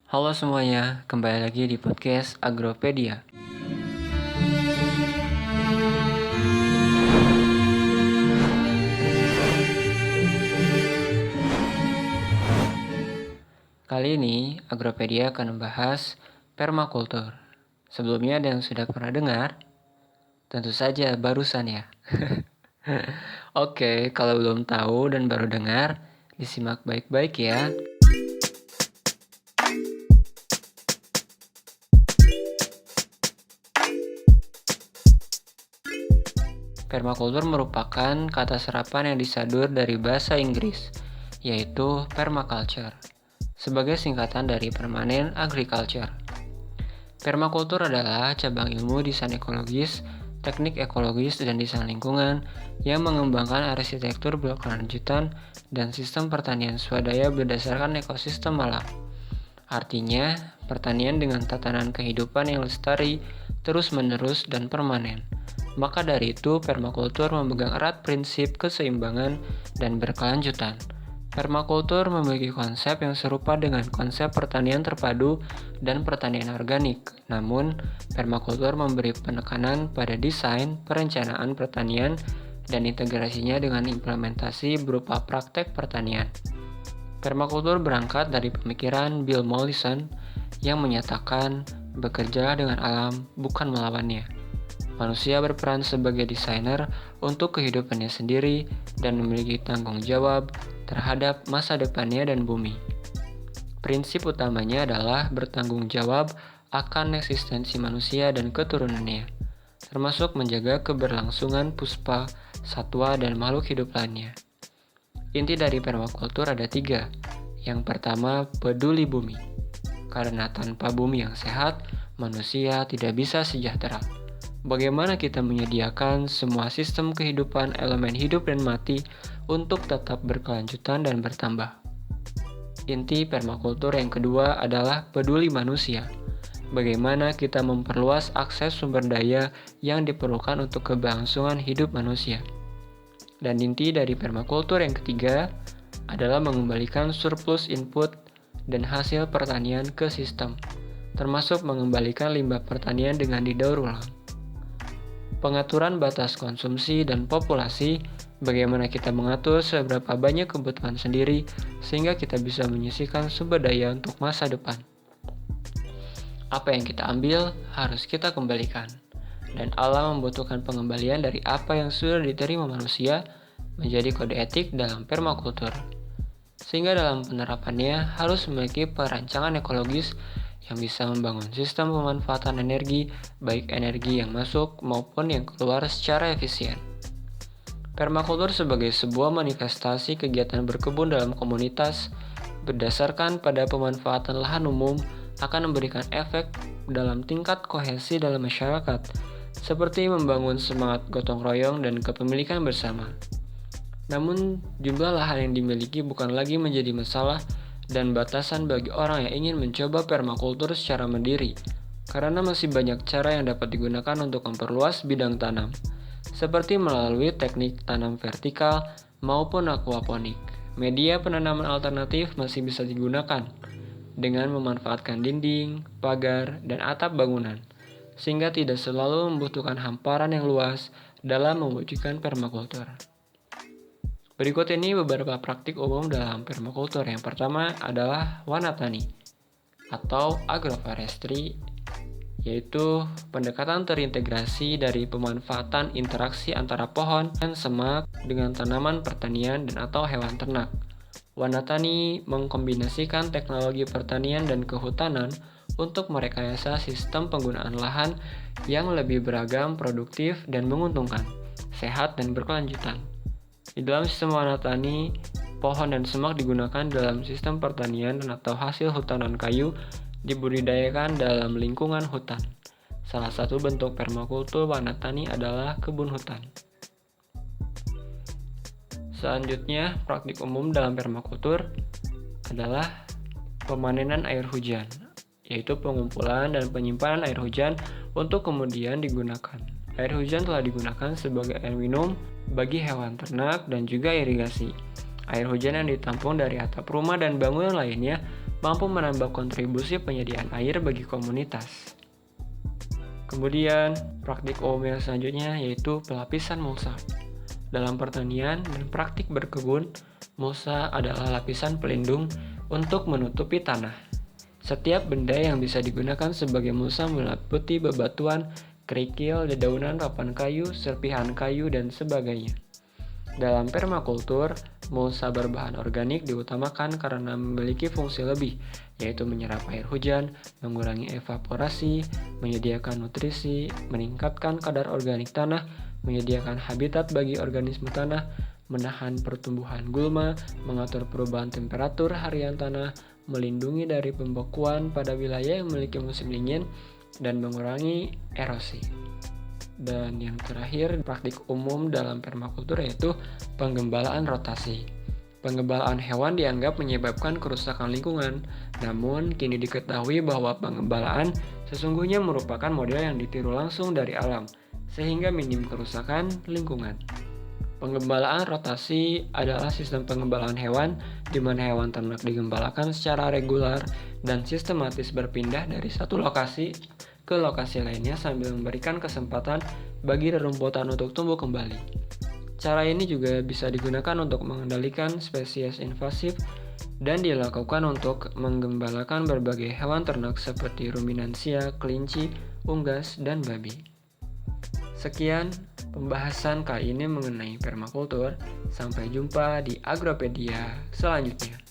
Halo semuanya, kembali lagi di podcast Agropedia. Kali ini Agropedia akan membahas permakultur. Sebelumnya ada yang sudah pernah dengar? Tentu saja barusan ya. Oke, kalau belum tahu dan baru dengar, disimak baik-baik ya. Permakultur merupakan kata serapan yang disadur dari bahasa Inggris, yaitu permaculture, sebagai singkatan dari permanent agriculture. Permakultur adalah cabang ilmu desain ekologis, teknik ekologis, dan desain lingkungan yang mengembangkan arsitektur blok lanjutan dan sistem pertanian swadaya berdasarkan ekosistem alam. Artinya, pertanian dengan tatanan kehidupan yang lestari, terus-menerus, dan permanen. Maka dari itu, permakultur memegang erat prinsip keseimbangan dan berkelanjutan. Permakultur memiliki konsep yang serupa dengan konsep pertanian terpadu dan pertanian organik. Namun, permakultur memberi penekanan pada desain, perencanaan pertanian, dan integrasinya dengan implementasi berupa praktek pertanian. Permakultur berangkat dari pemikiran Bill Mollison yang menyatakan bekerja dengan alam bukan melawannya. Manusia berperan sebagai desainer untuk kehidupannya sendiri dan memiliki tanggung jawab terhadap masa depannya dan bumi. Prinsip utamanya adalah bertanggung jawab akan eksistensi manusia dan keturunannya, termasuk menjaga keberlangsungan puspa, satwa, dan makhluk hidup lainnya. Inti dari permakultur ada 3. Yang pertama, peduli bumi. Karena tanpa bumi yang sehat, manusia tidak bisa sejahtera. Bagaimana kita menyediakan semua sistem kehidupan elemen hidup dan mati untuk tetap berkelanjutan dan bertambah. Inti permakultur yang kedua adalah peduli manusia. Bagaimana kita memperluas akses sumber daya yang diperlukan untuk keberlangsungan hidup manusia. Dan inti dari permakultur yang ketiga adalah mengembalikan surplus input dan hasil pertanian ke sistem, termasuk mengembalikan limbah pertanian dengan didaur ulang. Pengaturan batas konsumsi dan populasi, bagaimana kita mengatur seberapa banyak kebutuhan sendiri sehingga kita bisa menyisihkan sumber daya untuk masa depan. Apa yang kita ambil harus kita kembalikan, dan alam membutuhkan pengembalian dari apa yang sudah diterima manusia menjadi kode etik dalam permakultur. Sehingga dalam penerapannya harus memiliki perancangan ekologis yang bisa membangun sistem pemanfaatan energi, baik energi yang masuk maupun yang keluar secara efisien. Permakultur sebagai sebuah manifestasi kegiatan berkebun dalam komunitas berdasarkan pada pemanfaatan lahan umum akan memberikan efek dalam tingkat kohesi dalam masyarakat, seperti membangun semangat gotong royong dan kepemilikan bersama. Namun, jumlah lahan yang dimiliki bukan lagi menjadi masalah dan batasan bagi orang yang ingin mencoba permakultur secara mandiri, karena masih banyak cara yang dapat digunakan untuk memperluas bidang tanam, seperti melalui teknik tanam vertikal maupun aquaponik. Media penanaman alternatif masih bisa digunakan dengan memanfaatkan dinding, pagar, dan atap bangunan, sehingga tidak selalu membutuhkan hamparan yang luas dalam mewujudkan permakultur. Berikut ini beberapa praktik umum dalam permakultur. Yang pertama adalah wanatani atau agroforestry, yaitu pendekatan terintegrasi dari pemanfaatan interaksi antara pohon dan semak dengan tanaman pertanian dan atau hewan ternak. Wanatani mengkombinasikan teknologi pertanian dan kehutanan untuk merekayasa sistem penggunaan lahan yang lebih beragam, produktif, dan menguntungkan, sehat, dan berkelanjutan. Di dalam sistem wanatani, pohon dan semak digunakan dalam sistem pertanian dan atau hasil hutanan kayu dibudidayakan dalam lingkungan hutan. Salah satu bentuk permakultur wanatani adalah kebun hutan. Selanjutnya, praktik umum dalam permakultur adalah pemanenan air hujan, yaitu pengumpulan dan penyimpanan air hujan untuk kemudian digunakan. Air hujan telah digunakan sebagai air minum bagi hewan ternak dan juga irigasi. Air hujan yang ditampung dari atap rumah dan bangunan lainnya mampu menambah kontribusi penyediaan air bagi komunitas. Kemudian, praktik umum yang selanjutnya yaitu pelapisan mulsa. Dalam pertanian dan praktik berkebun, mulsa adalah lapisan pelindung untuk menutupi tanah. Setiap benda yang bisa digunakan sebagai mulsa meliputi bebatuan, kerikil, dedaunan, papan kayu, serpihan kayu, dan sebagainya. Dalam permakultur, mulsa berbahan organik diutamakan karena memiliki fungsi lebih, yaitu menyerap air hujan, mengurangi evaporasi, menyediakan nutrisi, meningkatkan kadar organik tanah, menyediakan habitat bagi organisme tanah, menahan pertumbuhan gulma, mengatur perubahan temperatur harian tanah, melindungi dari pembekuan pada wilayah yang memiliki musim dingin, dan mengurangi erosi. Dan yang terakhir, praktik umum dalam permakultur yaitu penggembalaan rotasi. Penggembalaan hewan dianggap menyebabkan kerusakan lingkungan, namun kini diketahui bahwa penggembalaan sesungguhnya merupakan model yang ditiru langsung dari alam, sehingga minim kerusakan lingkungan. Penggembalaan rotasi adalah sistem penggembalaan hewan di mana hewan ternak digembalakan secara regular dan sistematis berpindah dari satu lokasi ke lokasi lainnya sambil memberikan kesempatan bagi rerumputan untuk tumbuh kembali. Cara ini juga bisa digunakan untuk mengendalikan spesies invasif dan dilakukan untuk menggembalakan berbagai hewan ternak seperti ruminansia, kelinci, unggas, dan babi. Sekian pembahasan kali ini mengenai permakultur. Sampai jumpa di Agropedia selanjutnya.